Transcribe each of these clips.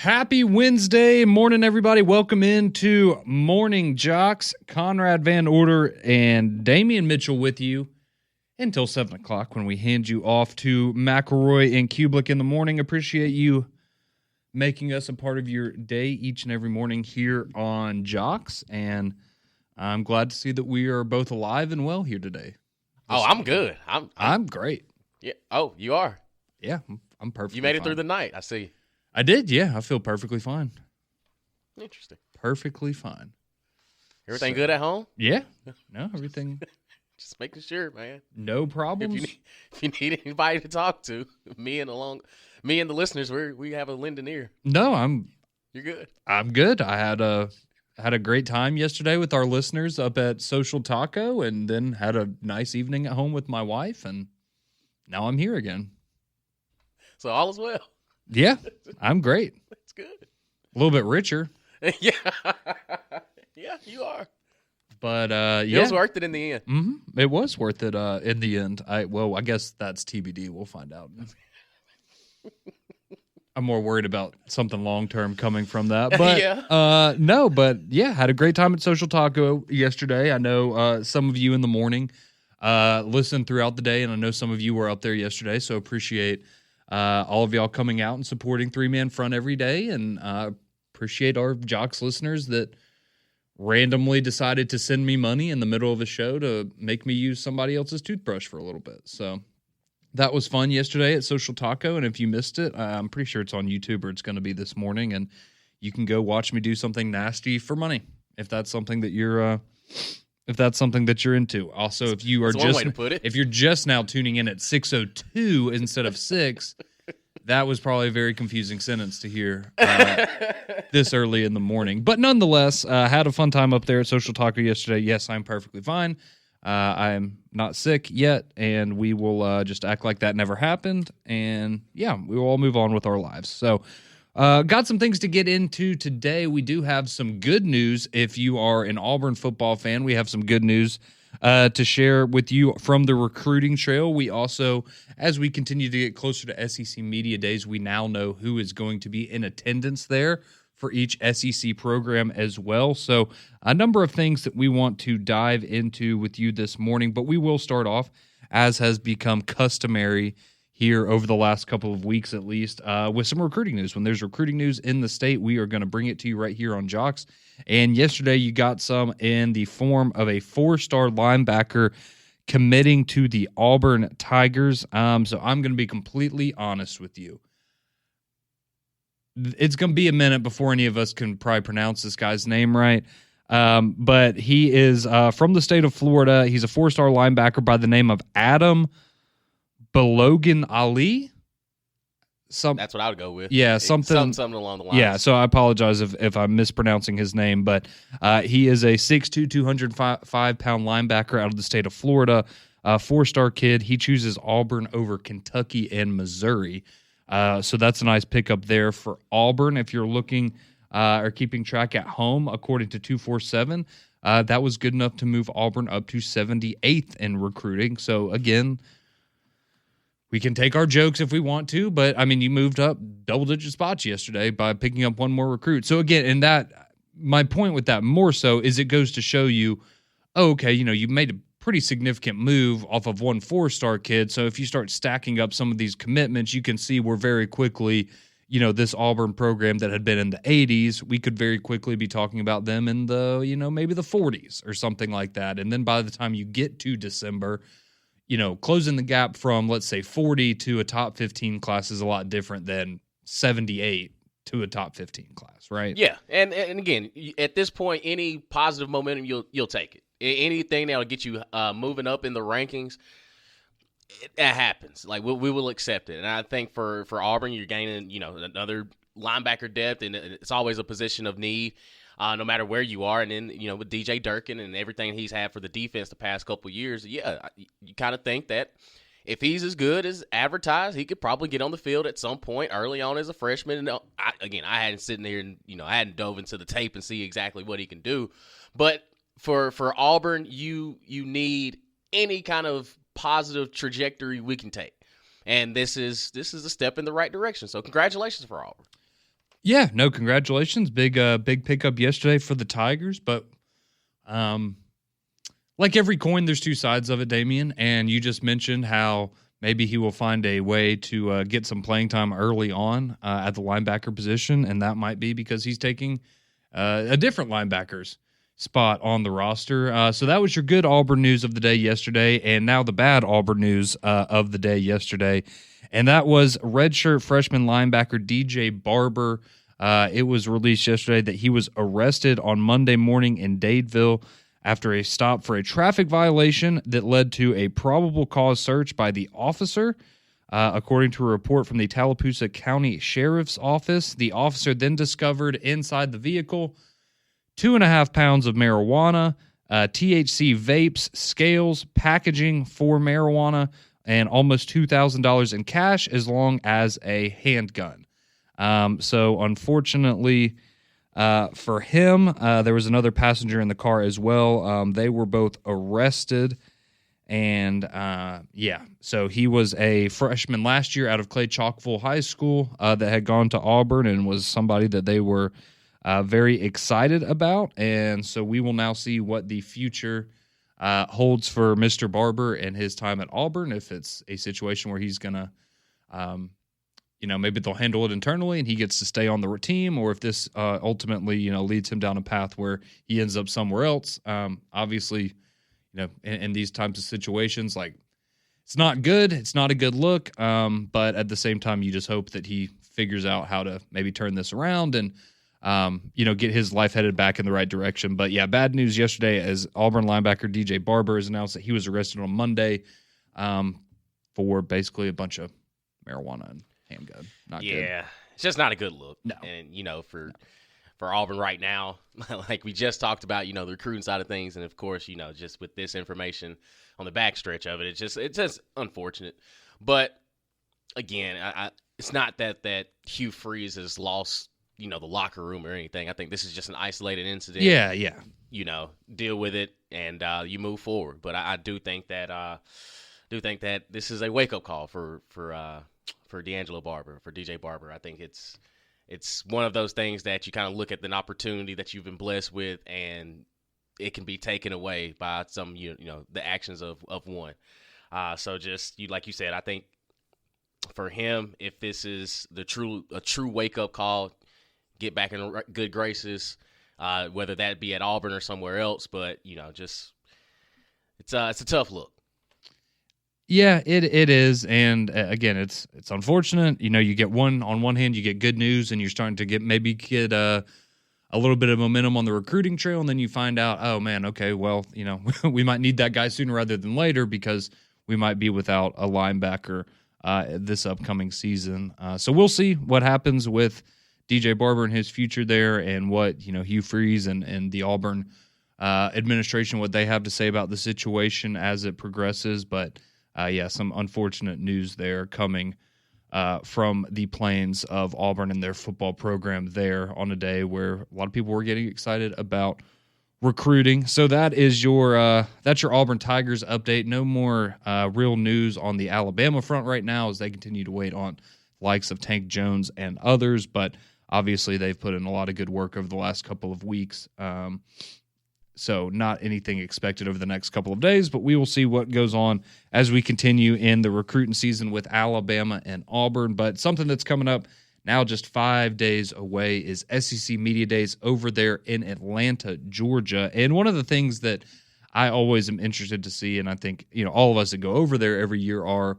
Happy Wednesday morning, everybody. Welcome into Morning JOX. Conrad Van Order and Damian Mitchell with you until 7 o'clock when we hand you off to McElroy and Kublick in the morning. Appreciate you making us a part of your day each and every morning here on JOX. And I'm glad to see that we are both alive and well here today. I'm good. I'm great. Yeah. Oh, you are? Yeah, I'm perfect. You made it through the night, I see. I did, yeah. I feel perfectly fine. Interesting. Perfectly fine. Everything good at home? Yeah. No, everything. Just making sure, man. No problems. If you need anybody to talk to, me and the listeners, we have a lending ear. No, You're good. I'm good. I had a great time yesterday with our listeners up at Social Taco, and then had a nice evening at home with my wife, and now I'm here again. So all is well. Yeah, I'm great. That's good. A little bit richer. Yeah. Yeah, you are. But It yeah, was worth it in the end. Mm-hmm. It was worth it in the end. I guess that's TBD. We'll find out. I'm more worried about something long term coming from that. But Yeah. no, but yeah, had a great time at Social Taco yesterday. I know some of you in the morning listened throughout the day, and I know some of you were up there yesterday. So appreciate all of y'all coming out and supporting Three Man Front every day, and appreciate our JOX listeners that randomly decided to send me money in the middle of a show to make me use somebody else's toothbrush for a little bit. So that was fun yesterday at Social Taco, and if you missed it, I'm pretty sure it's on YouTube, or it's going to be this morning, and you can go watch me do something nasty for money if that's something that you're into. Also, if you are if you're just now tuning in at 6:02 instead of 6, that was probably a very confusing sentence to hear this early in the morning. But nonetheless, had a fun time up there at Social Taco yesterday. Yes, I'm perfectly fine. I'm not sick yet, and we will just act like that never happened. And yeah, we will all move on with our lives. So got some things to get into today. We do have some good news. If you are an Auburn football fan, we have some good news to share with you from the recruiting trail. We also, as we continue to get closer to SEC Media Days, we now know who is going to be in attendance there for each SEC program as well. So a number of things that we want to dive into with you this morning, but we will start off, as has become customary here over the last couple of weeks at least, with some recruiting news. When there's recruiting news in the state, we are going to bring it to you right here on JOX. And yesterday you got some in the form of a 4-star linebacker committing to the Auburn Tigers. So I'm going to be completely honest with you. It's going to be a minute before any of us can probably pronounce this guy's name right. But he is from the state of Florida. He's a 4-star linebacker by the name of Adam Belogan Ali. That's what I would go with. Yeah, something along the lines. Yeah, so I apologize if I'm mispronouncing his name, but he is a 6'2", 205-pound linebacker out of the state of Florida, 4-star kid. He chooses Auburn over Kentucky and Missouri. So that's a nice pickup there for Auburn. If you're looking or keeping track at home, according to 247, that was good enough to move Auburn up to 78th in recruiting. So again, we can take our jokes if we want to, but I mean, you moved up double-digit spots yesterday by picking up one more recruit. So again, and that my point with that more so is it goes to show you, okay, you made a pretty significant move off of one 4-star kid. So if you start stacking up some of these commitments, you can see we're very quickly, this Auburn program that had been in the 80s, we could very quickly be talking about them in the, maybe the 40s or something like that. And then by the time you get to December, closing the gap from, let's say, 40 to a top 15 class is a lot different than 78 to a top 15 class, right? Yeah, and again, at this point, any positive momentum, you'll take it. Anything that'll get you moving up in the rankings, that happens. Like we will accept it. And I think for Auburn, you're gaining another linebacker depth, and it's always a position of need. No matter where you are. And then, with DJ Durkin and everything he's had for the defense the past couple of years, yeah, you kind of think that if he's as good as advertised, he could probably get on the field at some point early on as a freshman. And I hadn't sitting there and, I hadn't dove into the tape and see exactly what he can do. But for Auburn, you need any kind of positive trajectory we can take. And this is a step in the right direction. So congratulations for Auburn. Yeah, no, congratulations. Big pickup yesterday for the Tigers, but like every coin, there's two sides of it, Damian, and you just mentioned how maybe he will find a way to get some playing time early on at the linebacker position, and that might be because he's taking a different linebacker's spot on the roster. So that was your good Auburn news of the day yesterday, and now the bad Auburn news of the day yesterday, and that was redshirt freshman linebacker DJ Barber. It was released yesterday that he was arrested on Monday morning in Dadeville after a stop for a traffic violation that led to a probable cause search by the officer. According to a report from the Tallapoosa County Sheriff's Office, the officer then discovered inside the vehicle 2.5 pounds of marijuana, THC vapes, scales, packaging for marijuana, and almost $2,000 in cash, as long as a handgun. So unfortunately for him, there was another passenger in the car as well. They were both arrested, and so he was a freshman last year out of Clay Chalkville High School that had gone to Auburn and was somebody that they were very excited about. And so we will now see what the future holds for Mr. Barber and his time at Auburn, if it's a situation where he's going to maybe they'll handle it internally and he gets to stay on the team, or if this ultimately, leads him down a path where he ends up somewhere else. Obviously, in these types of situations, like, it's not good. It's not a good look. But at the same time, you just hope that he figures out how to maybe turn this around and, get his life headed back in the right direction. But yeah, bad news yesterday as Auburn linebacker DJ Barber has announced that he was arrested on Monday for basically a bunch of marijuana and handgun. Not good. Yeah, it's just not a good look. No. And, for Auburn right now, like we just talked about, the recruiting side of things. And, of course, just with this information on the backstretch of it, it's just unfortunate. But, again, it's not that Hugh Freeze has lost, the locker room or anything. I think this is just an isolated incident. Yeah. Deal with it and you move forward. But I do think that this is a wake-up call for D'Angelo Barber, for DJ Barber. I think it's one of those things that you kind of look at an opportunity that you've been blessed with, and it can be taken away by some, the actions of one. So just like you said, I think for him, if this is a true wake up call, get back in good graces, whether that be at Auburn or somewhere else. But it's a tough look. Yeah, it is, and again, it's unfortunate. You get on one hand, you get good news, and you're starting to get a little bit of momentum on the recruiting trail, and then you find out, oh man, okay, well, we might need that guy sooner rather than later because we might be without a linebacker this upcoming season. So we'll see what happens with DJ Barber and his future there, and what Hugh Freeze and the Auburn administration, what they have to say about the situation as it progresses, but. Some unfortunate news there coming from the plains of Auburn and their football program there on a day where a lot of people were getting excited about recruiting. So that is that's your Auburn Tigers update. No more real news on the Alabama front right now as they continue to wait on likes of Tank Jones and others, but obviously they've put in a lot of good work over the last couple of weeks. So not anything expected over the next couple of days, but we will see what goes on as we continue in the recruiting season with Alabama and Auburn. But something that's coming up now just 5 days away is SEC Media Days over there in Atlanta, Georgia. And one of the things that I always am interested to see, and I think all of us that go over there every year are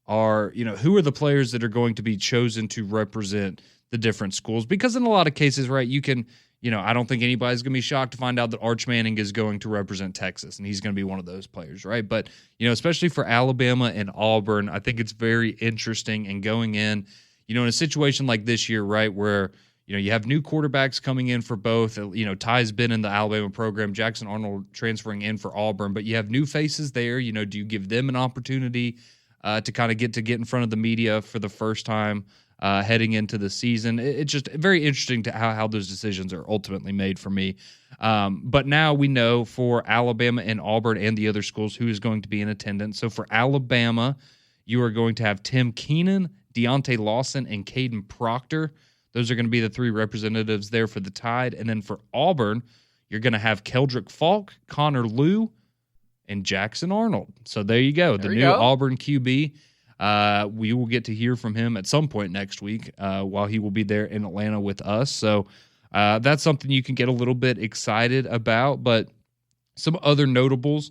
who are the players that are going to be chosen to represent the different schools? Because in a lot of cases, right, you can – I don't think anybody's going to be shocked to find out that Arch Manning is going to represent Texas, and he's going to be one of those players, right? But, especially for Alabama and Auburn, I think it's very interesting. And going in, in a situation like this year, right, where, you have new quarterbacks coming in for both. Ty's been in the Alabama program, Jackson Arnold transferring in for Auburn, but you have new faces there. Do you give them an opportunity to kind of get in front of the media for the first time? Heading into the season. It's just very interesting to how those decisions are ultimately made for me. But now we know for Alabama and Auburn and the other schools who is going to be in attendance. So for Alabama, you are going to have Tim Keenan, Deontay Lawson, and Caden Proctor. Those are going to be the three representatives there for the Tide. And then for Auburn, you're going to have Keldrick Falk, Connor Lew, and Jackson Arnold. So there you go. The new Auburn QB. We will get to hear from him at some point next week while he will be there in Atlanta with us. So that's something you can get a little bit excited about. But some other notables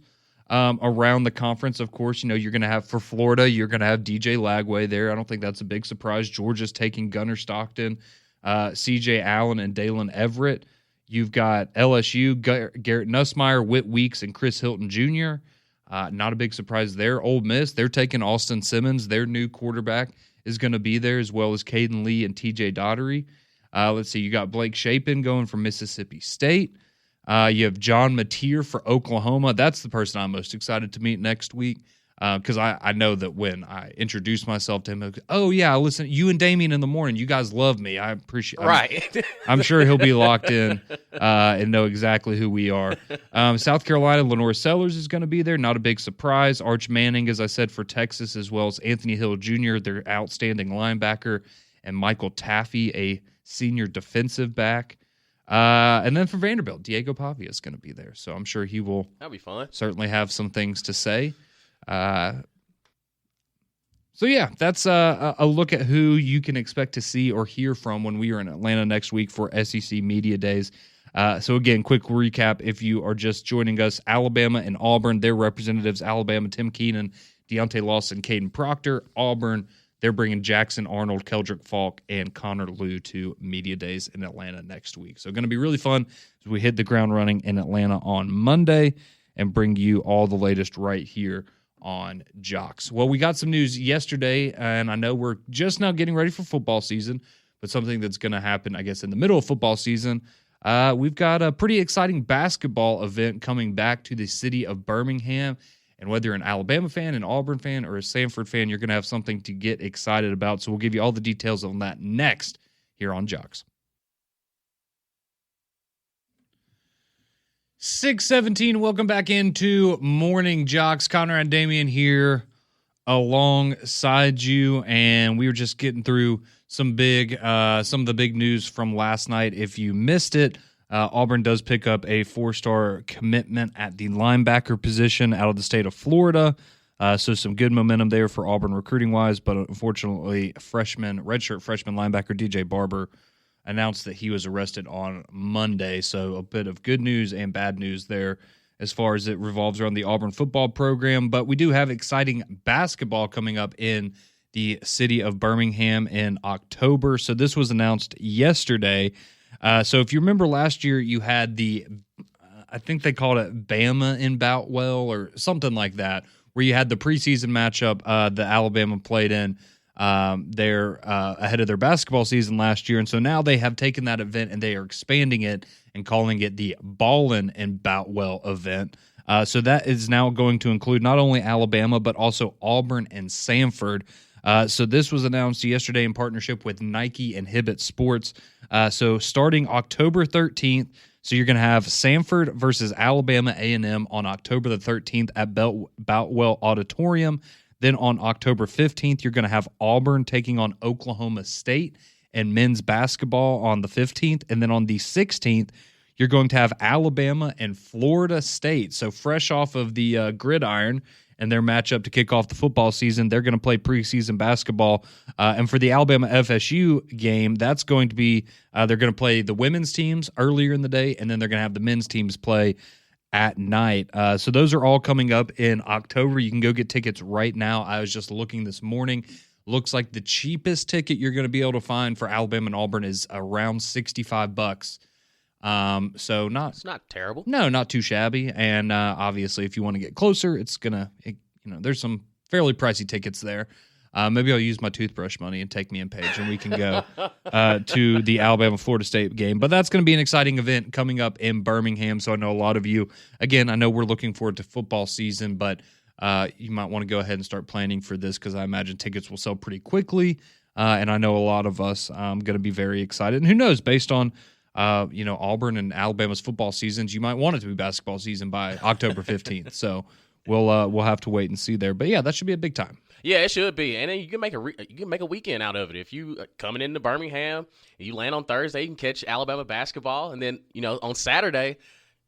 around the conference, of course, you're going to have for Florida, you're going to have DJ Lagway there. I don't think that's a big surprise. Georgia's taking Gunnar Stockton, CJ Allen, and Dalen Everett. You've got LSU, Garrett Nussmeier, Whit Weeks, and Chris Hilton Jr. Not a big surprise there. Ole Miss, they're taking Austin Simmons. Their new quarterback is going to be there, as well as Caden Lee and TJ Daugherty. Let's see, you got Blake Shapen going from Mississippi State. You have John Mateer for Oklahoma. That's the person I'm most excited to meet next week because I know that when I introduce myself to him, he'll go, oh, yeah, listen, you and Damien in the morning, you guys love me. I appreciate it. Right. I'm sure he'll be locked in and know exactly who we are. South Carolina, Lenore Sellers is going to be there. Not a big surprise. Arch Manning, as I said, for Texas, as well as Anthony Hill Jr., their outstanding linebacker, and Michael Taffy, a senior defensive back. And then for Vanderbilt, Diego Pavia is going to be there. So I'm sure he will That'll be fun. Certainly have some things to say. So, yeah, that's a look at who you can expect to see or hear from when we are in Atlanta next week for SEC Media Days. So, again, quick recap. If you are just joining us, Alabama and Auburn, their representatives, Alabama, Tim Keenan, Deontay Lawson, Caden Proctor. Auburn, they're bringing Jackson Arnold, Keldrick Falk, and Connor Lew to Media Days in Atlanta next week. So going to be really fun as we hit the ground running in Atlanta on Monday and bring you all the latest right here on JOX. Well, we got some news yesterday, and I know we're just now getting ready for football season, but something that's going to happen, I guess, in the middle of football season. We've got a pretty exciting basketball event coming back to the city of Birmingham. And whether you're an Alabama fan, an Auburn fan, or a Samford fan, you're going to have something to get excited about. So we'll give you all the details on that next here on JOX. 6:17, welcome back into Morning JOX. Connor and Damien here alongside you. And we were just getting through some of the big news from last night. If you missed it, Auburn does pick up a 4-star commitment at the linebacker position out of the state of Florida. So some good momentum there for Auburn recruiting-wise, but unfortunately, redshirt freshman linebacker DJ Barber announced that he was arrested on Monday. So a bit of good news and bad news there as far as it revolves around the Auburn football program. But we do have exciting basketball coming up in the city of Birmingham in October. So this was announced yesterday. So if you remember last year, you had I think they called it Bama in Boutwell or something like that, where you had the preseason matchup that Alabama played in there ahead of their basketball season last year. And so now they have taken that event and they are expanding it and calling it the Ballin' in Boutwell event. So that is now going to include not only Alabama, but also Auburn and Samford. So this was announced yesterday in partnership with Nike and Hibbett Sports. So starting October 13th, so you're going to have Samford versus Alabama A&M on October the 13th at Boutwell Auditorium. Then on October 15th, you're going to have Auburn taking on Oklahoma State and men's basketball on the 15th. And then on the 16th, you're going to have Alabama and Florida State. So fresh off of the gridiron and their matchup to kick off the football season, they're going to play preseason basketball. And for the Alabama FSU game, that's going to be they're going to play the women's teams earlier in the day, and then they're going to have the men's teams play at night. So those are all coming up in October. You can go get tickets right now. I was just looking this morning. Looks like the cheapest ticket you're going to be able to find for Alabama and Auburn is around $65. So it's not terrible. No, not too shabby. And obviously, if you want to get closer, there's some fairly pricey tickets there. Maybe I'll use my toothbrush money and take me and Paige, and we can go to the Alabama-Florida State game. But that's going to be an exciting event coming up in Birmingham. So I know a lot of you, again, I know we're looking forward to football season, but you might want to go ahead and start planning for this because I imagine tickets will sell pretty quickly. And I know a lot of us going to be very excited. And who knows, based on Auburn and Alabama's football seasons, you might want it to be basketball season by October 15th. So we'll have to wait and see there. But yeah, that should be a big time. Yeah, it should be, and then you can make a weekend out of it. If you coming into Birmingham, you land on Thursday, you can catch Alabama basketball, and then on Saturday, you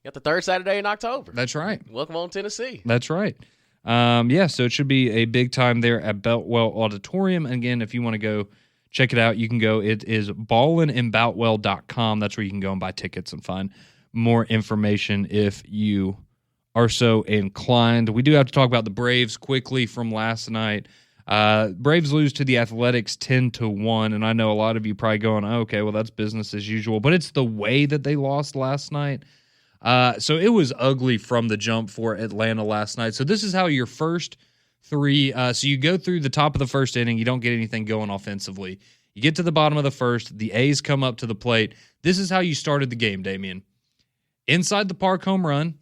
got the third Saturday in October. That's right. Welcome on Tennessee. That's right. So it should be a big time there at Boutwell Auditorium. Again, if you want to go check it out, you can go. It is ballinandboutwell.com. That's where you can go and buy tickets and find more information if you are so inclined. We do have to talk about the Braves quickly from last night. Braves lose to the Athletics 10-1, and I know a lot of you probably going, oh, okay, well, that's business as usual, but it's the way that they lost last night. So it was ugly from the jump for Atlanta last night. So this is how your first three, so you go through the top of the first inning, you don't get anything going offensively. You get to the bottom of the first, the A's come up to the plate. This is how you started the game, Damian. Inside the park home run,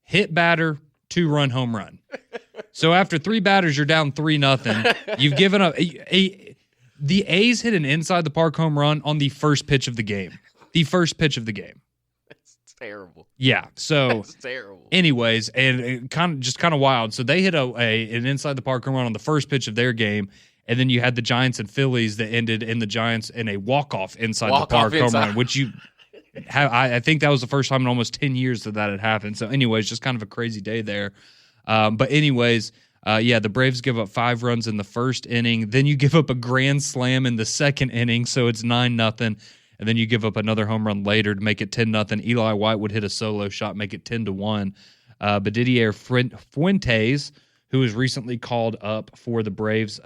hit batter, 2-run home run. So after 3 batters, you're down 3-0. You've given up. The A's hit an inside the park home run on the first pitch of the game. The first pitch of the game. That's terrible. Yeah. So that's terrible. Anyways, and kind of wild. So they hit an inside the park home run on the first pitch of their game, and then you had the Giants and Phillies that ended in the Giants in a walk-off inside the park home run, which you. I think that was the first time in almost 10 years that had happened. So anyways, just kind of a crazy day there. But anyways, the Braves give up 5 runs in the first inning. Then you give up a grand slam in the second inning, so it's 9-0. And then you give up another home run later to make it 10-0. Eli White would hit a solo shot, make it 10-1. But Didier Fuentes, who was recently called up for the Braves,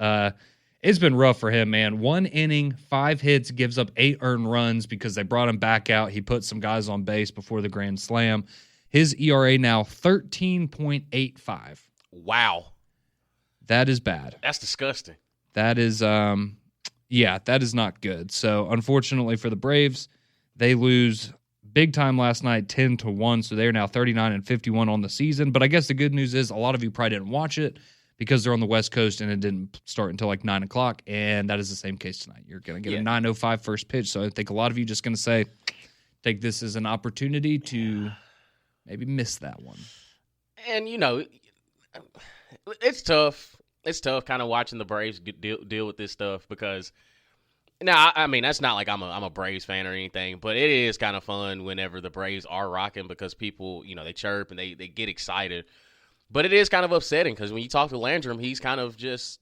it's been rough for him, man. 1 inning, 5 hits, gives up 8 earned runs because they brought him back out. He put some guys on base before the grand slam. His ERA now 13.85. Wow. That is bad. That's disgusting. That is, that is not good. So, unfortunately for the Braves, they lose big time last night, 10-1. So they're now 39-51 on the season. But I guess the good news is a lot of you probably didn't watch it, because they're on the West Coast and it didn't start until like 9 o'clock, and that is the same case tonight. You're going to get a 9:05 first pitch, so I think a lot of you just going to take this as an opportunity to maybe miss that one. And, it's tough. It's tough kind of watching the Braves deal with this stuff because, now, I mean, that's not like I'm a Braves fan or anything, but it is kind of fun whenever the Braves are rocking because people, they chirp and they get excited. But it is kind of upsetting because when you talk to Landrum, he's kind of just,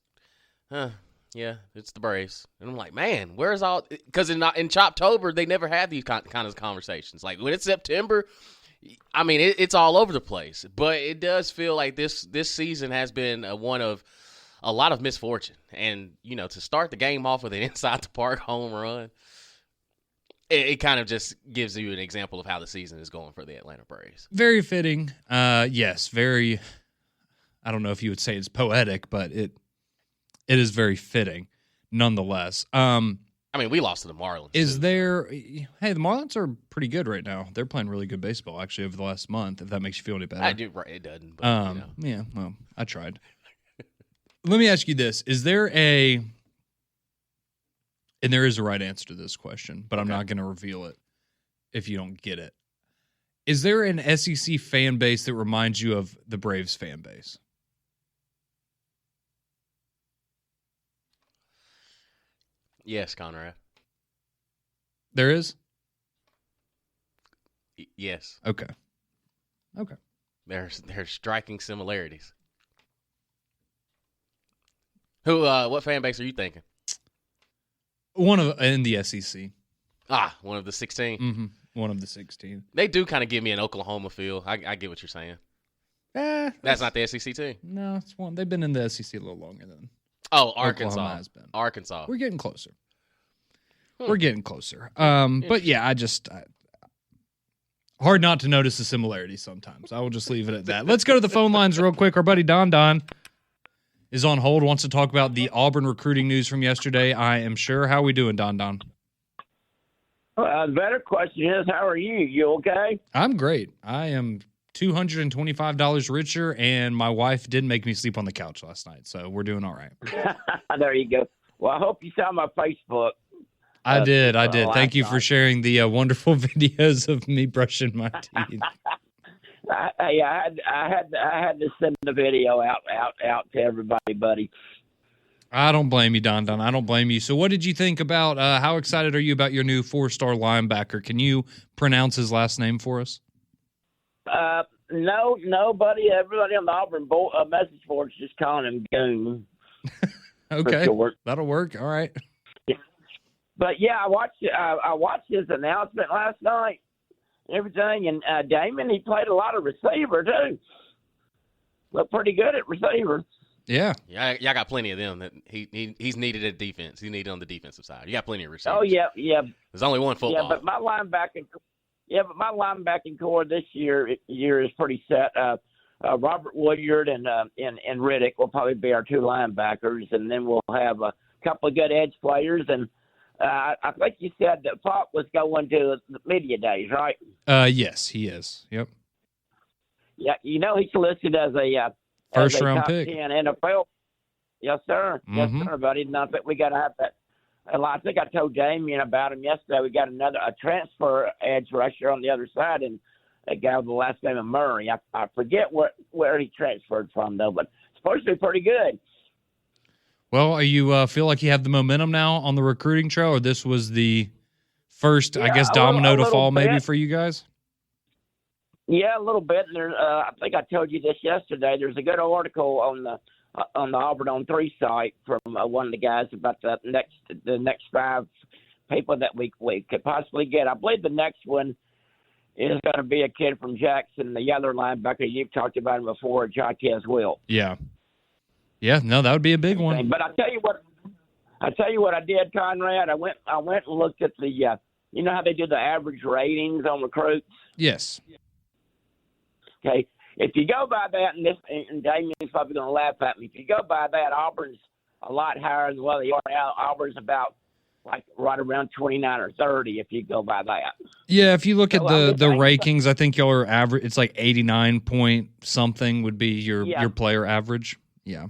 it's the Braves. And I'm like, man, where's all – because in Choptober, they never had these kind of conversations. Like, when it's September, I mean, it's all over the place. But it does feel like this season has been one of a lot of misfortune. And, to start the game off with an inside-the-park home run, it kind of just gives you an example of how the season is going for the Atlanta Braves. Very fitting. Yes, very. I don't know if you would say it's poetic, but it is very fitting, nonetheless. I mean, we lost to the Marlins. Hey, the Marlins are pretty good right now. They're playing really good baseball, actually, over the last month, if that makes you feel any better. I do, right, it doesn't. But, Yeah, well, I tried. Let me ask you this. Is there and there is a right answer to this question, but I'm not going to reveal it if you don't get it. Is there an SEC fan base that reminds you of the Braves fan base? Yes, Conrad. There is? Yes. Okay. There's striking similarities. What fan base are you thinking? In the SEC. One of the 16. Mm-hmm. One of the 16. They do kind of give me an Oklahoma feel. I get what you're saying. That's not the SEC team. No, it's one. They've been in the SEC a little longer than. Oh, Arkansas Oklahoma has been. Arkansas. We're getting closer. But yeah, hard not to notice the similarities sometimes. I will just leave it at that. Let's go to the phone lines real quick. Our buddy Don is on hold, wants to talk about the Auburn recruiting news from yesterday, I am sure. How are we doing, Don? The better question is, how are you? You okay? I'm great. I am $225 richer, and my wife did make me sleep on the couch last night, so we're doing all right. There you go. Well, I hope you saw my Facebook. I did. Thank you for sharing the wonderful videos of me brushing my teeth. I had to send the video out to everybody, buddy. I don't blame you, Don. I don't blame you. So what did you think about, how excited are you about your new 4-star linebacker? Can you pronounce his last name for us? No, buddy. Everybody on the Auburn message board is just calling him Goon. Okay, that'll work. All right. But yeah, I watched his announcement last night, and everything, and Damon, he played a lot of receiver too. Looked pretty good at receiver. Yeah, y'all got plenty of them that he's needed at defense. He's needed on the defensive side. You got plenty of receivers. Oh yeah. There's only one football. Yeah, but my linebacking core this year is pretty set. Robert Woodyard and Riddick will probably be our two linebackers, and then we'll have a couple of good edge players. And I think you said that Pop was going to the media days, right? Yes, he is. Yep. Yeah, he's listed as a first round top pick. 10 NFL. Yes, sir. Mm-hmm. Yes, sir, buddy. And I think we got to have that. I think I told Damien about him yesterday. We got a transfer edge rusher on the other side, and a guy with the last name of Murray. I forget where he transferred from, though, but it's supposed to be pretty good. Well, you feel like you have the momentum now on the recruiting trail, or this was the first, I guess, domino to fall maybe for you guys? Yeah, a little bit. And I think I told you this yesterday. There's a good article on the Auburn on 3 site from one of the guys about the next 5 people that we could possibly get. I believe the next one is going to be a kid from Jackson, the other linebacker. You've talked about him before, Jaquez Will. Yeah. Yeah, no, that would be a big one. But I tell you what I did, Conrad. I went and looked at the you know how they do the average ratings on recruits? Yes. Okay. If you go by that, and Damien's probably going to laugh at me. If you go by that, Auburn's a lot higher than what they are now. Auburn's about like right around 29 or 30 if you go by that. Yeah, if you look at the rankings, I think y'all are average. It's like 89 point something would be your player average. Yeah.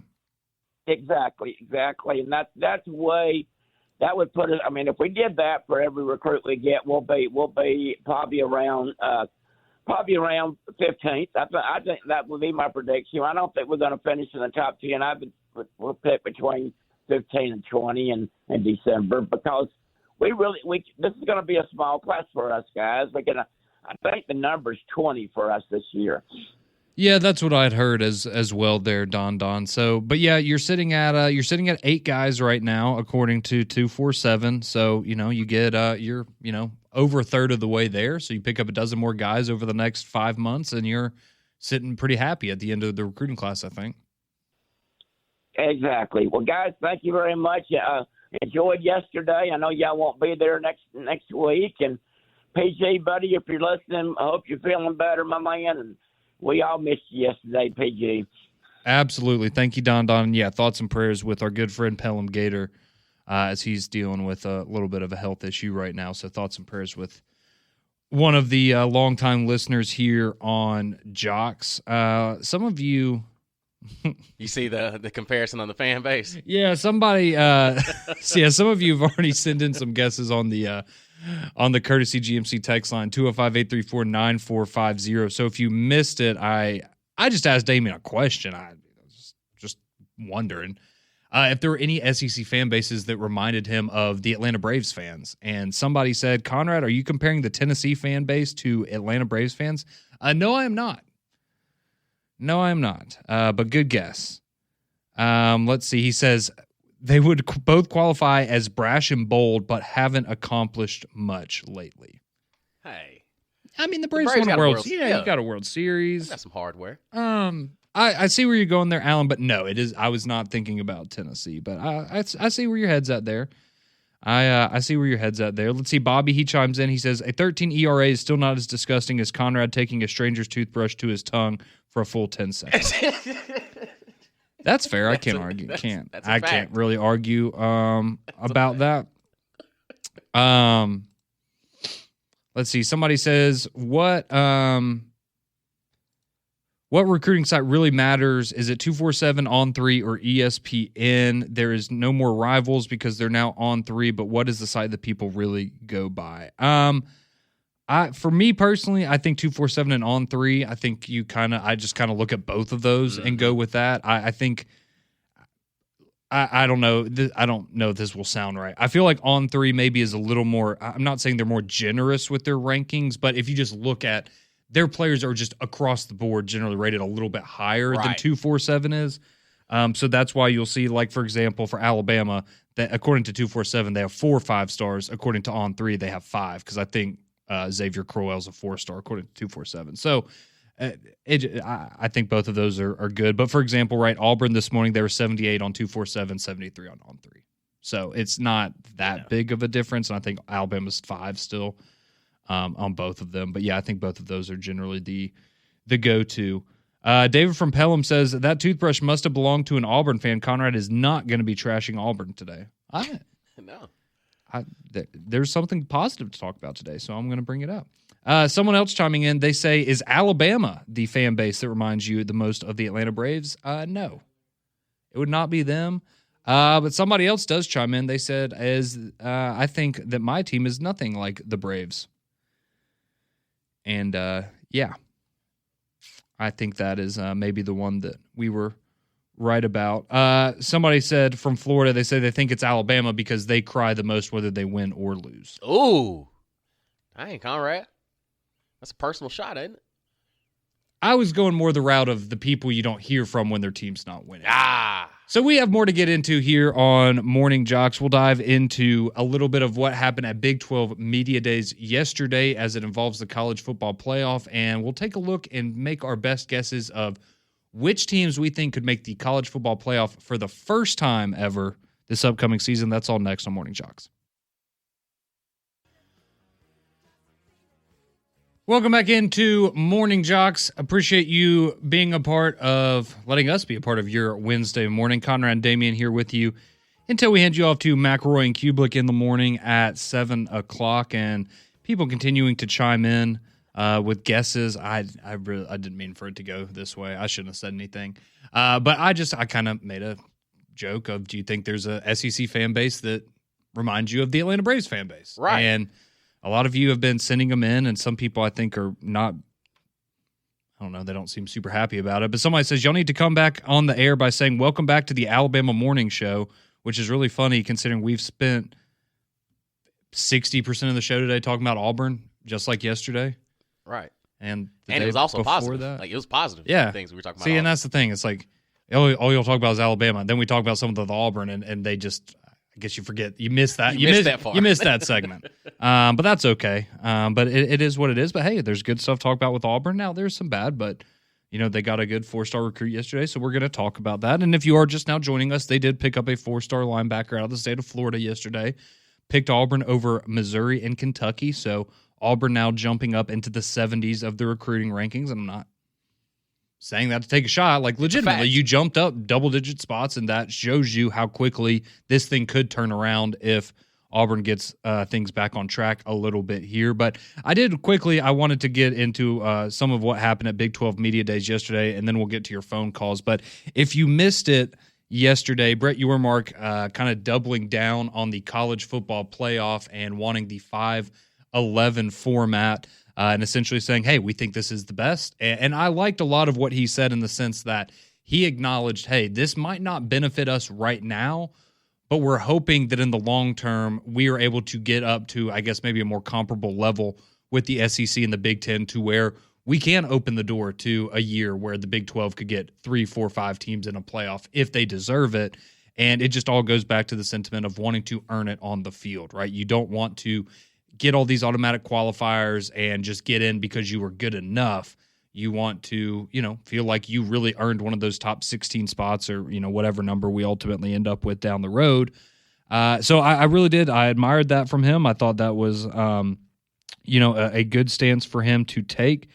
Exactly, and that would put it. I mean, if we did that for every recruit we get, we'll be probably around 15th. I think that would be my prediction. I don't think we're going to finish in the top 10. We'll pick between 15 and 20 in December because this is going to be a small class for us guys. I think the number's 20 for us this year. Yeah, that's what I'd heard as well there, Don. So, but yeah, you're sitting at 8 guys right now, according to 247. So, you get you're over a third of the way there. So you pick up a dozen more guys over the next 5 months, and you're sitting pretty happy at the end of the recruiting class, I think. Exactly. Well, guys, thank you very much. Enjoyed yesterday. I know y'all won't be there next week. And PG, buddy, if you're listening, I hope you're feeling better, my man. And we all missed you yesterday, PG. Absolutely. Thank you, Don. Yeah, thoughts and prayers with our good friend Pelham Gator as he's dealing with a little bit of a health issue right now. So thoughts and prayers with one of the longtime listeners here on JOX. Some of you... You see the comparison on the fan base? Yeah, somebody... some of you have already sent in some guesses on the courtesy GMC text line, 205-834-9450. So if you missed it, I just asked Damien a question. I was just wondering if there were any SEC fan bases that reminded him of the Atlanta Braves fans. And somebody said, Conrad, are you comparing the Tennessee fan base to Atlanta Braves fans? No, I am not. But good guess. Let's see. He says they would both qualify as brash and bold, but haven't accomplished much lately. Hey, I mean, the Braves won a World Series. Yeah, you got a World Series. Got some hardware. I see where you're going there, Alan, but no, it is. I was not thinking about Tennessee, but I see where your head's at there. I see where your head's at there. Let's see. Bobby, he chimes in. He says, a 13 ERA is still not as disgusting as Conrad taking a stranger's toothbrush to his tongue for a full 10 seconds. That's fair. I can't argue. I can't really argue about that. Let's see. Somebody says, what recruiting site really matters? Is it 247, On3, or ESPN? There is no more rivals because they're now On3, but what is the site that people really go by? For me personally, I think 247 and On 3. I think I just kind of look at both of those and go with that. I think. I don't know. I don't know if this will sound right. I feel like On 3 maybe is a little more. I'm not saying they're more generous with their rankings, but if you just look at their players are just across the board generally rated a little bit higher than 247 is. So that's why you'll see, like, for example, for Alabama, that according to 247, they have 4 5-stars. According to On 3, they have 5, because I think Xavier Crowell's a 4-star according to 247. So I think both of those are good. But for example, right, Auburn this morning, they were 78 on 247, 73 on 3. So it's not that big of a difference. And I think Alabama's 5 still on both of them. But yeah, I think both of those are generally the go-to. David from Pelham says that toothbrush must have belonged to an Auburn fan. Conrad is not going to be trashing Auburn today. No. There's something positive to talk about today, so I'm going to bring it up. Someone else chiming in, they say, is Alabama the fan base that reminds you the most of the Atlanta Braves? No. It would not be them. But somebody else does chime in. They said, I think that my team is nothing like the Braves. And, yeah. I think that is maybe the one that we were right about. Somebody said from Florida, they say they think it's Alabama because they cry the most whether they win or lose. Ooh. Dang, Conrad. That's a personal shot, ain't it? I was going more the route of the people you don't hear from when their team's not winning. So we have more to get into here on Morning Jocks. We'll dive into a little bit of what happened at Big 12 Media Days yesterday as it involves the college football playoff, and we'll take a look and make our best guesses of which teams we think could make the college football playoff for the first time ever this upcoming season. That's all next on Morning Jocks. Welcome back into Morning Jocks. Appreciate you being letting us be a part of your Wednesday morning. Conrad and Damian here with you until we hand you off to McElroy and Kublik in the morning at 7 o'clock, and people continuing to chime in with guesses. I didn't mean for it to go this way. I shouldn't have said anything. But I kind of made a joke of, do you think there's a SEC fan base that reminds you of the Atlanta Braves fan base? Right. And a lot of you have been sending them in, and some people I think are not, I don't know, they don't seem super happy about it. But somebody says, y'all need to come back on the air by saying, welcome back to the Alabama Morning Show, which is really funny considering we've spent 60% of the show today talking about Auburn, just like yesterday. Right. And it was also positive. That. Like, it was positive. Yeah. Things we were talking about. See, and that's the thing. It's like, all you'll talk about is Alabama. Then we talk about some of the Auburn, and they just, I guess you forget. You missed that. You missed that segment. But that's okay. But it is what it is. But hey, there's good stuff to talk about with Auburn. Now, there's some bad, but they got a good 4-star recruit yesterday, so we're going to talk about that. And if you are just now joining us, they did pick up a 4-star linebacker out of the state of Florida yesterday. Picked Auburn over Missouri and Kentucky. So Auburn now jumping up into the 70s of the recruiting rankings. And I'm not saying that to take a shot. Like, legitimately, you jumped up double-digit spots, and that shows you how quickly this thing could turn around if Auburn gets things back on track a little bit here. But I wanted to get into some of what happened at Big 12 Media Days yesterday, and then we'll get to your phone calls. But if you missed it yesterday, Brett Yormark kind of doubling down on the college football playoff and wanting the 5-11 format. And essentially saying, hey, we think this is the best. And I liked a lot of what he said in the sense that he acknowledged, hey, this might not benefit us right now, but we're hoping that in the long term, we are able to get up to, I guess, maybe a more comparable level with the SEC and the Big Ten to where we can open the door to a year where the Big 12 could get 3, 4, 5 teams in a playoff if they deserve it. And it just all goes back to the sentiment of wanting to earn it on the field, right? You don't want to get all these automatic qualifiers and just get in because you were good enough. You want to, feel like you really earned one of those top 16 spots or, whatever number we ultimately end up with down the road. So I really did. I admired that from him. I thought that was, a good stance for him to take.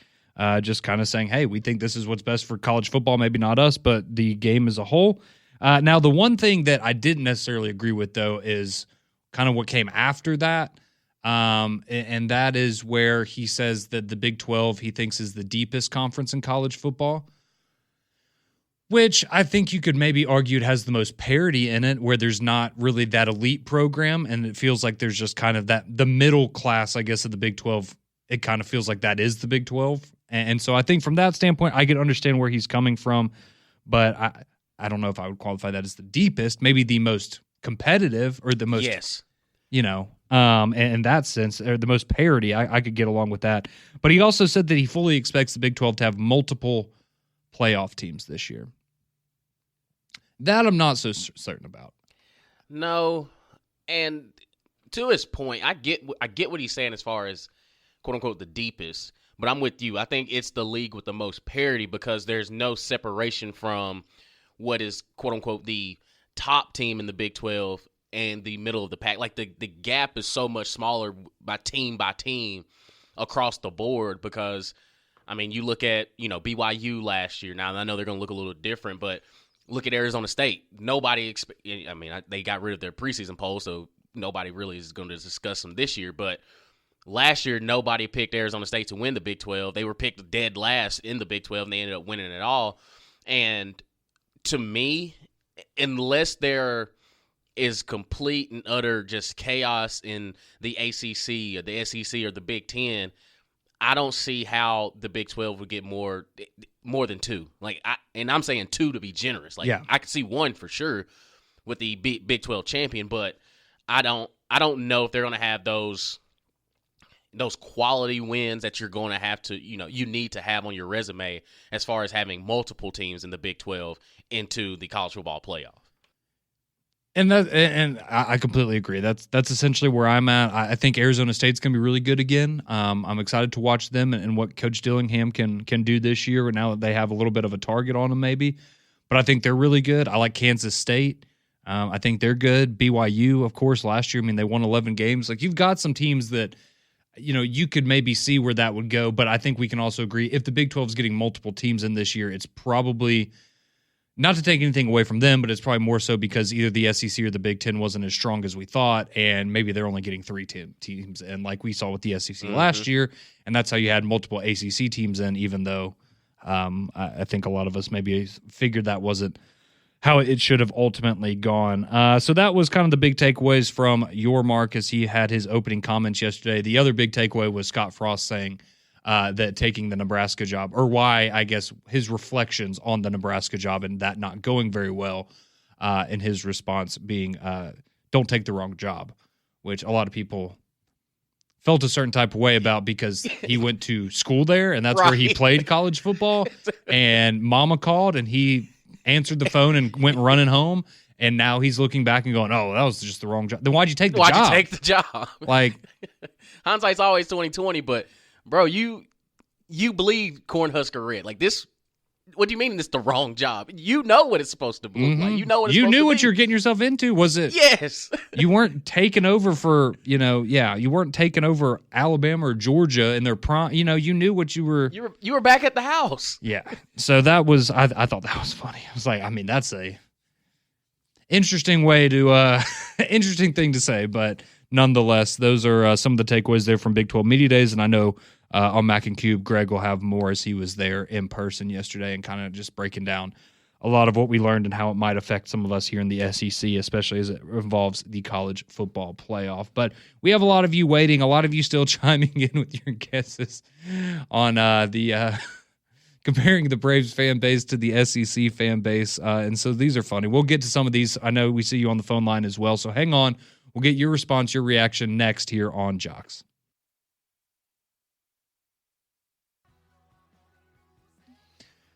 Just kind of saying, hey, we think this is what's best for college football. Maybe not us, but the game as a whole. Now, the one thing that I didn't necessarily agree with, though, is kind of what came after that. And that is where he says that the Big 12 he thinks is the deepest conference in college football, which I think you could maybe argue it has the most parity in it, where there's not really that elite program, and it feels like there's just kind of the middle class, I guess, of the Big 12 it kind of feels like that is the Big 12. And so I think from that standpoint, I can understand where he's coming from, but I don't know if I would qualify that as the deepest, maybe the most competitive or the most, yes, in that sense, or the most parity. I could get along with that. But he also said that he fully expects the Big 12 to have multiple playoff teams this year. That I'm not so certain about. No, and to his point, I get what he's saying as far as quote unquote the deepest, but I'm with you. I think it's the league with the most parity because there's no separation from what is quote unquote the top team in the Big 12 and the middle of the pack. Like the gap is so much smaller by team across the board because I mean you look at BYU last year. Now I know they're going to look a little different, but look at Arizona State. They got rid of their preseason poll, so nobody really is going to discuss them this year. But last year, nobody picked Arizona State to win the Big 12. They were picked dead last in the Big 12, and they ended up winning it all. And to me, unless there is complete and utter just chaos in the ACC or the SEC or the Big 10, I don't see how the Big 12 would get more than two. I'm saying two to be generous. I could see one for sure with the Big 12 champion, but I don't know if they're going to have those quality wins that you're going to have to, you need to have on your resume as far as having multiple teams in the Big 12 into the college football playoff. And I completely agree. That's essentially where I'm at. I think Arizona State's going to be really good again. I'm excited to watch them and what Coach Dillingham can do this year now that they have a little bit of a target on them maybe. But I think they're really good. I like Kansas State. I think they're good. BYU, of course, last year, they won 11 games. You've got some teams that, you could maybe see where that would go. But I think we can also agree if the Big 12 is getting multiple teams in this year, it's probably – not to take anything away from them, but it's probably more so because either the SEC or the Big Ten wasn't as strong as we thought, and maybe they're only getting 3 teams in, like we saw with the SEC last year, and that's how you had multiple ACC teams in, even though I think a lot of us maybe figured that wasn't how it should have ultimately gone. So that was kind of the big takeaways from your Mark as he had his opening comments yesterday. The other big takeaway was Scott Frost saying that taking the Nebraska job, or why, I guess, his reflections on the Nebraska job and that not going very well, and his response being, don't take the wrong job, which a lot of people felt a certain type of way about because he went to school there, and that's where he played college football, and mama called, and he answered the phone and went running home, and now he's looking back and going, oh, that was just the wrong job. Then why'd you take the job? Why'd you take the job? Hindsight's always 20/20, but bro, you bleed Cornhusker red. This, what do you mean it's the wrong job? You know what it's supposed to look like. You know what it's supposed to be. You knew what you're getting yourself into. Was it? Yes. You weren't taking over for, you weren't taking over Alabama or Georgia in their prime. You knew what you were. You were back at the house. Yeah. So that was, I thought that was funny. I was like, that's a interesting way to, interesting thing to say, but nonetheless, those are some of the takeaways there from Big 12 Media Days, and I know on Mac and Cube, Greg will have more as he was there in person yesterday and kind of just breaking down a lot of what we learned and how it might affect some of us here in the SEC, especially as it involves the college football playoff. But we have a lot of you waiting, a lot of you still chiming in with your guesses on the comparing the Braves fan base to the SEC fan base, and so these are funny. We'll get to some of these. I know we see you on the phone line as well, so hang on. We'll get your response, your reaction next here on JOX.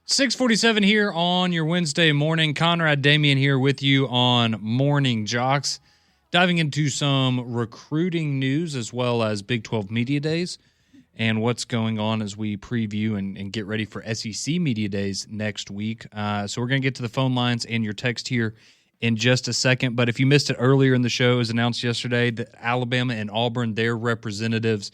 6:47 here on your Wednesday morning. Conrad Damian here with you on Morning JOX. Diving into some recruiting news as well as Big 12 Media Days and what's going on as we preview and get ready for SEC Media Days next week. So we're going to get to the phone lines and your text here in just a second. But if you missed it earlier in the show, it was announced yesterday that Alabama and Auburn, their representatives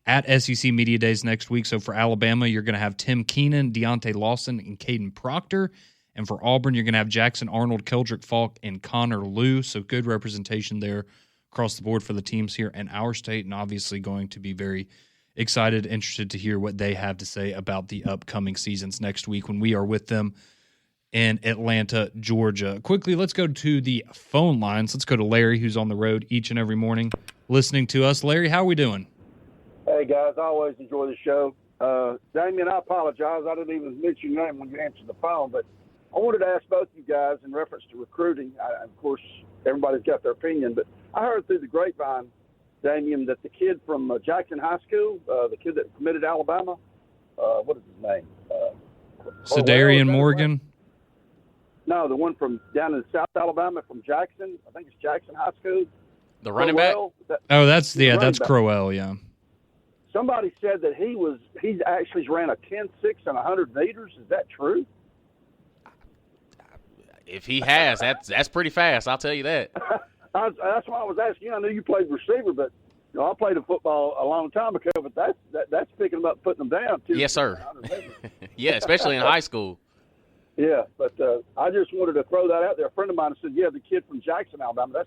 at SEC Media Days next week. So for Alabama, you're going to have Tim Keenan, Deontay Lawson, and Caden Proctor. And for Auburn, you're going to have Jackson Arnold, Keldrick Falk, and Connor Liu. So good representation there across the board for the teams here in our state, and obviously going to be very excited, interested to hear what they have to say about the upcoming seasons next week when we are with them in Atlanta, Georgia. Quickly, let's go to the phone lines. Let's go to Larry, who's on the road each and every morning listening to us. Larry, how are we doing? Hey, Hey, guys, I always enjoy the show. Damien, I apologize. I didn't even mention your name when you answered the phone, but I wanted to ask both you guys in reference to recruiting. Of course, everybody's got their opinion, but I heard through the grapevine, Damien, that the kid from Jackson High School, the kid that committed Alabama, what is his name? Sedarian Morgan? No, the one from down in South Alabama from Jackson. I think it's Jackson High School. The running back? That's Crowell, yeah. Somebody said that he's actually ran a 10.6 and 100 meters. Is that true? If he has, that's pretty fast. I'll tell you that. That's why I was asking. I knew you played receiver, but I played football a long time ago. But that's picking them up, putting them down too. Yes, sir. Yeah, especially in high school. Yeah, but I just wanted to throw that out there. A friend of mine said, "Yeah, the kid from Jackson, Alabama.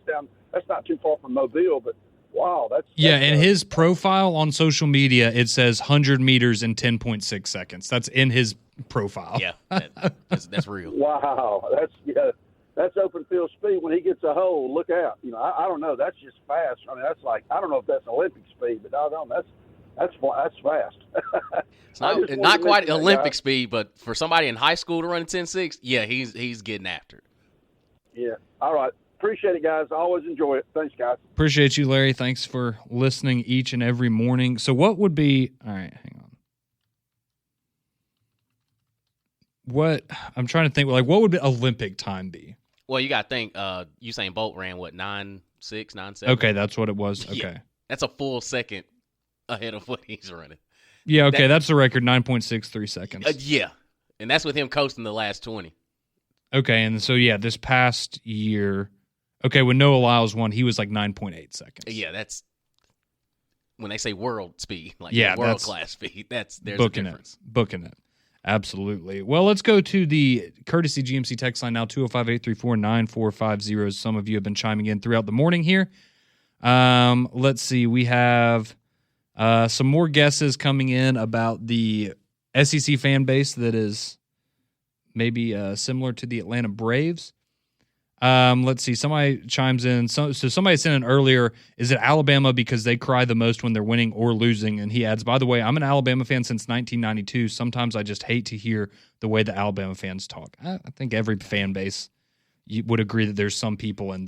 That's not too far from Mobile, but." Wow, that's in his profile on social media, it says 100 meters in 10.6 seconds. That's in his profile. Yeah, that's real. Wow, that's open field speed. When he gets a hole, look out. I don't know. That's just fast. I mean, that's like I don't know if that's Olympic speed, but doggone, that's fast. It's not quite Olympic speed, but for somebody in high school to run a 10.6, yeah, he's getting after it. Yeah. All right. Appreciate it, guys. I always enjoy it. Thanks, guys. Appreciate you, Larry. Thanks for listening each and every morning. So what would be – all right, hang on. What – I'm trying to think. Like, what would the Olympic time be? Well, you got to think Usain Bolt ran, 9.6, 9.7? Okay, that's what it was. Okay. Yeah, that's a full second ahead of what he's running. Yeah, okay, that's the record, 9.63 seconds. Yeah, and that's with him coasting the last 20. Okay, and so, yeah, this past year – okay, when Noah Lyles won, he was like 9.8 seconds. Yeah, that's when they say world speed, like world class speed. There's a difference. Booking it. Absolutely. Well, let's go to the courtesy GMC text line now, 205-834-9450. Some of you have been chiming in throughout the morning here. Let's see. We have some more guesses coming in about the SEC fan base that is maybe similar to the Atlanta Braves. Let's see. Somebody chimes in. So somebody sent in earlier, is it Alabama because they cry the most when they're winning or losing? And he adds, by the way, I'm an Alabama fan since 1992. Sometimes I just hate to hear the way the Alabama fans talk. I think every fan base would agree that there's some people in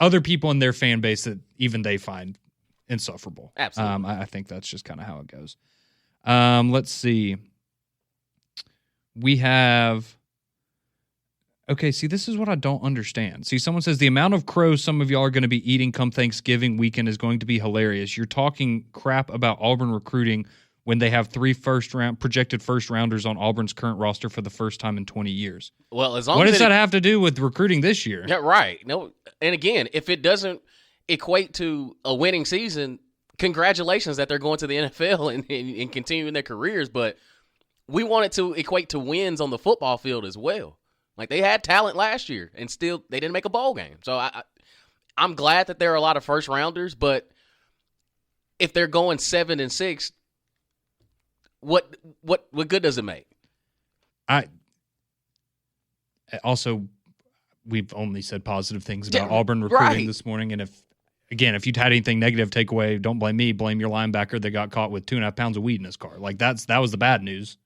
other people in their fan base that even they find insufferable. Absolutely. I think that's just kind of how it goes. Let's see. We have... Okay, see, this is what I don't understand. See, someone says the amount of crows some of y'all are going to be eating come Thanksgiving weekend is going to be hilarious. You're talking crap about Auburn recruiting when they have 3 projected first-rounders on Auburn's current roster for the first time in 20 years. Well, as long what as does that have to do with recruiting this year? Yeah, right. No, and again, if it doesn't equate to a winning season, congratulations that they're going to the NFL and continuing their careers, but we want it to equate to wins on the football field as well. Like, they had talent last year, and still they didn't make a bowl game. So I'm glad that there are a lot of first-rounders, but if they're going 7-6, what good does it make? We've only said positive things about Auburn recruiting this morning, and if you'd had anything negative take away, don't blame me. Blame your linebacker that got caught with 2.5 pounds of weed in his car. Like, that was the bad news.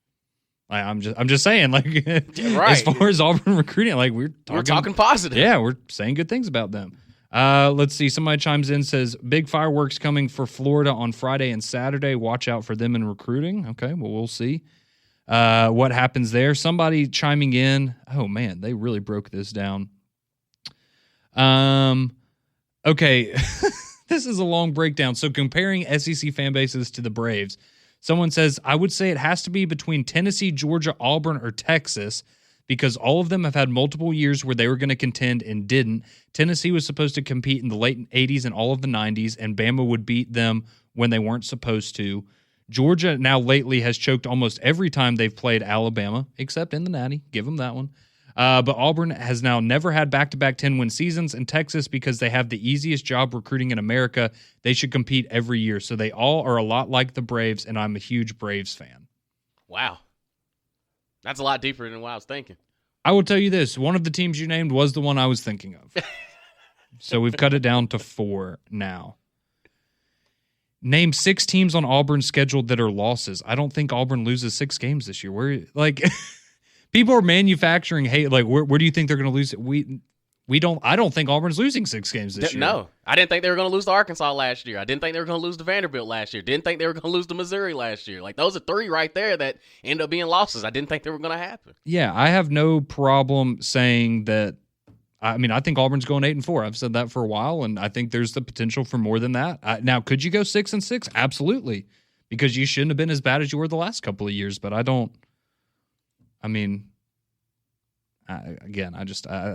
I'm just saying, like, as far as Auburn recruiting, like, we're talking positive. Yeah, we're saying good things about them. Let's see. Somebody chimes in, says, big fireworks coming for Florida on Friday and Saturday. Watch out for them in recruiting. Okay, well, we'll see what happens there. Somebody chiming in. Oh, man, they really broke this down. Okay, this is a long breakdown. So comparing SEC fan bases to the Braves, someone says, I would say it has to be between Tennessee, Georgia, Auburn, or Texas because all of them have had multiple years where they were going to contend and didn't. Tennessee was supposed to compete in the late 80s and all of the 90s, and Bama would beat them when they weren't supposed to. Georgia now lately has choked almost every time they've played Alabama, except in the Natty. Give them that one. But Auburn has now never had back-to-back 10-win seasons, and Texas, because they have the easiest job recruiting in America, they should compete every year. So they all are a lot like the Braves, and I'm a huge Braves fan. Wow. That's a lot deeper than what I was thinking. I will tell you this. One of the teams you named was the one I was thinking of. So we've cut it down to 4 now. name 6 teams on Auburn's schedule that are losses. I don't think Auburn loses 6 games this year. Where like people are manufacturing hate. Like where do you think they're going to lose? We don't. I don't think Auburn's losing 6 games this year. No, I didn't think they were going to lose to Arkansas last year. I didn't think they were going to lose to Vanderbilt last year. Didn't think they were going to lose to Missouri last year. Like those are 3 right there that end up being losses. I didn't think they were going to happen. Yeah, I have no problem saying that. I mean, I think Auburn's going 8-4. I've said that for a while, and I think there's the potential for more than that. Now, could you go 6-6? Absolutely, because you shouldn't have been as bad as you were the last couple of years. But I don't. I mean. I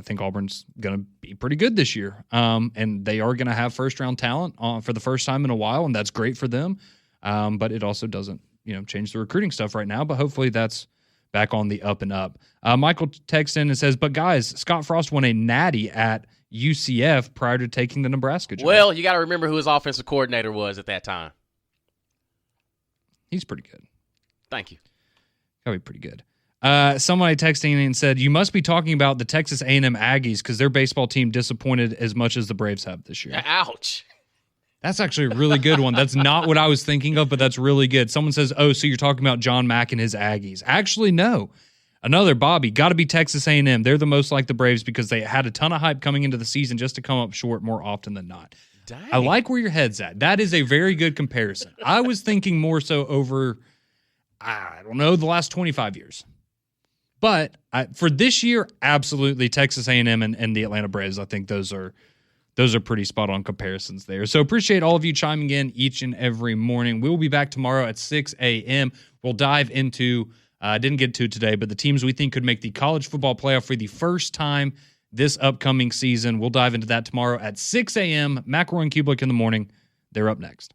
think Auburn's going to be pretty good this year. And they are going to have first-round talent for the first time in a while, and that's great for them. But it also doesn't, change the recruiting stuff right now. But hopefully that's back on the up and up. Michael texts in and says, but guys, Scott Frost won a natty at UCF prior to taking the Nebraska job. Well, you got to remember who his offensive coordinator was at that time. He's pretty good. Thank you. Gotta be pretty good. Somebody texting and said, you must be talking about the Texas A&M Aggies because their baseball team disappointed as much as the Braves have this year. Ouch. That's actually a really good one. That's not what I was thinking of, but that's really good. Someone says, oh, so you're talking about John Mack and his Aggies. Actually, no. Another Bobby, got to be Texas A&M. They're the most like the Braves because they had a ton of hype coming into the season just to come up short more often than not. Dang. I like where your head's at. That is a very good comparison. I was thinking more so over, I don't know, the last 25 years. But for this year, absolutely, Texas A&M and the Atlanta Braves, I think those are pretty spot-on comparisons there. So appreciate all of you chiming in each and every morning. We will be back tomorrow at 6 a.m. We'll dive into, didn't get to it today, but the teams we think could make the college football playoff for the first time this upcoming season. We'll dive into that tomorrow at 6 a.m. McElroy and Kubelik in the morning. They're up next.